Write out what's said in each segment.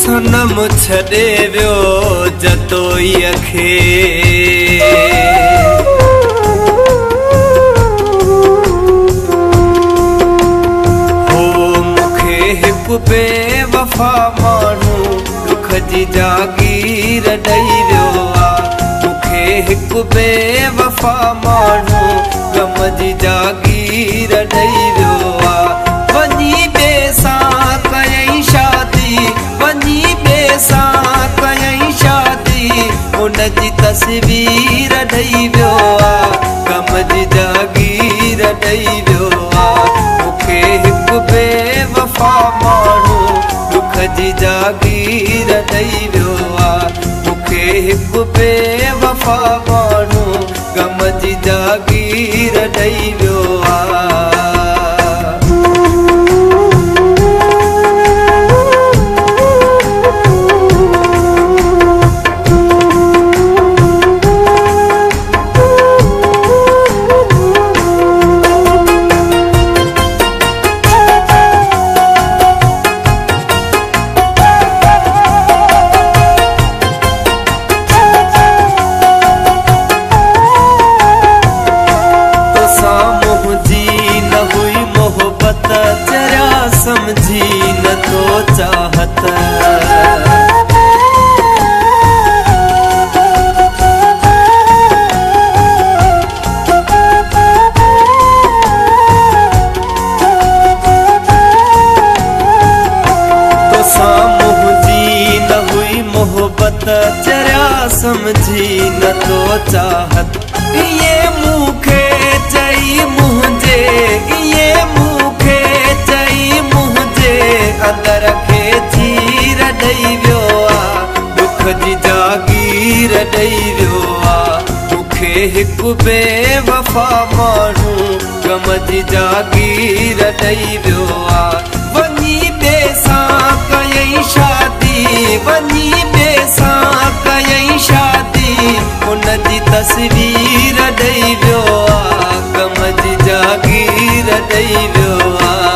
सनम छॾे वियो जतोईअ खे हो मूंखे हिकु बेवफ़ा माण्हू दुख जी जागीर ॾेई वियो आहे मूंखे हिकु बेवफ़ा माण्हू गम जी जागीर ॾेई वियो आहे वञी ॿिए सां कयईं शादी वञी ॿिए सां कयईं शादी उन जी तस्वीर ॾेई वियो आहे गम जी जागीर ॾेई वियो आहे मूंखे हिकु बेवफ़ा माण्हू दुख जी जागीर ॾेई वियो आहे मूंखे हिकु बेवफ़ा माण्हू गम जी जागीर ॾेई वियो आहे समझी न तो चाहत तो सामुझी न हुई मोहब्बत चरिया समझी न तो चाहत ये मूंखे चई मुंहिंजे ये मूंखे चई मुंहिंजे अंदर खे चीर ॾेई वियो आहे दुख जी जागीर ॾेई वियो आहे मूंखे हिकु बेवफ़ा माण्हू गम जी जागीर ॾेई वियो आहे वञी ॿिए सां कयईं शादी वञी ॿिए सां कयईं शादी उन जी तस्वीर ॾेई वियो आहे गम जी जागीर ॾेई वियो आहे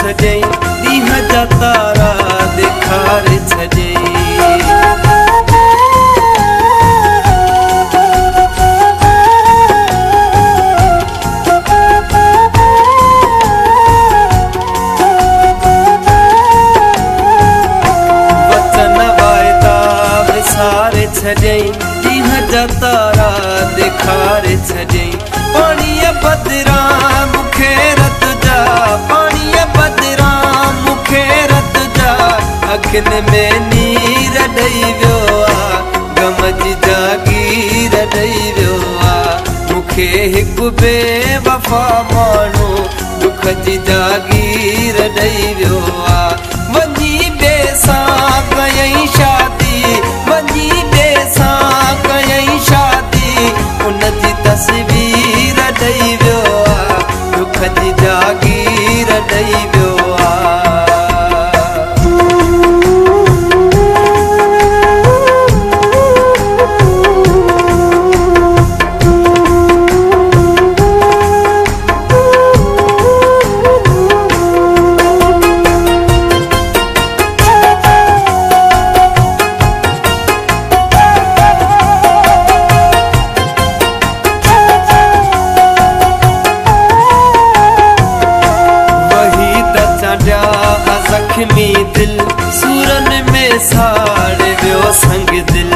ॾींहं जा तारा ॾेखारे छॾियईं वचन वाइदा विसारे छॾियईं ॾींहं जा तारा ॾेखारे छॾियईं पाणीअ बदिरां मूंखे रत जा पाणीअ बदिरां मूंखे रत जा अखियुनि में नीर ॾेई वियो आहे गम जी जागीर ॾेई वियो आहे मूंखे हिकु बेवफ़ा माण्हू दुख जी जागीर ॾेई वियो आहे वञी ॿिए सां कयईं शादी वञी ॿिए सां कयईं शादी उन जी तस्वीर ॾेई वियो आहे दुख जी जागीर ॾेई वियो आहे ज़ख्मी दिल सूरन में साड़ वियो संग दिल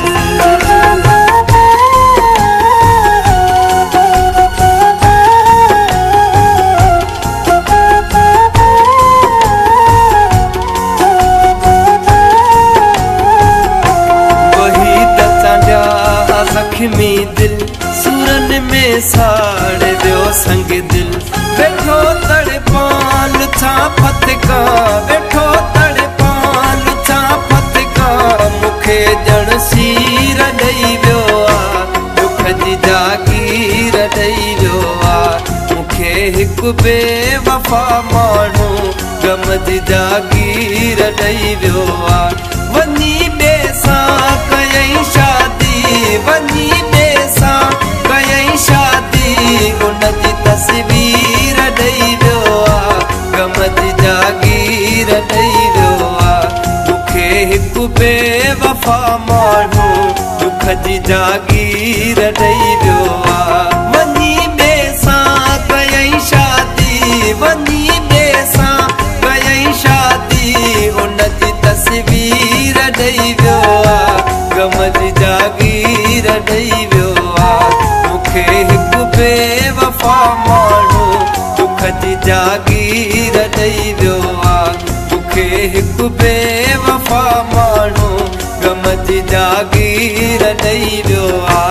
वही त चांडिया ज़ख्मी दिल सूरन में साड़ वियो संग दिल वेठो तड़पाल छा फतका वेठो तड़पाल छा हिक बेवफा माण्हू गम जी जागीर ॾेई वियो आहे वञी ॿिए सां कयईं शादी वञी ॿिए सां कयईं शादी उन जी तस्वीर ॾेई वियो आहे गम जी जागीर ॾेई वियो आहे मूंखे हिक बेवफा माण्हू दुख जी जागीर ॾेई वियो आहे वञी ॿिए सां कयईं शादी वञी ॿिए सां कयईं शादी उन जी तस्वीर ॾेई वियो आहे गम जी जागीर ॾेई वियो आहे मूंखे हिक बेवफा माण्हू दुख जी जागीर ॾेई वियो आहे मूंखे हिक बेवफा माण्हू गम जी जागीर ॾेई वियो आहे।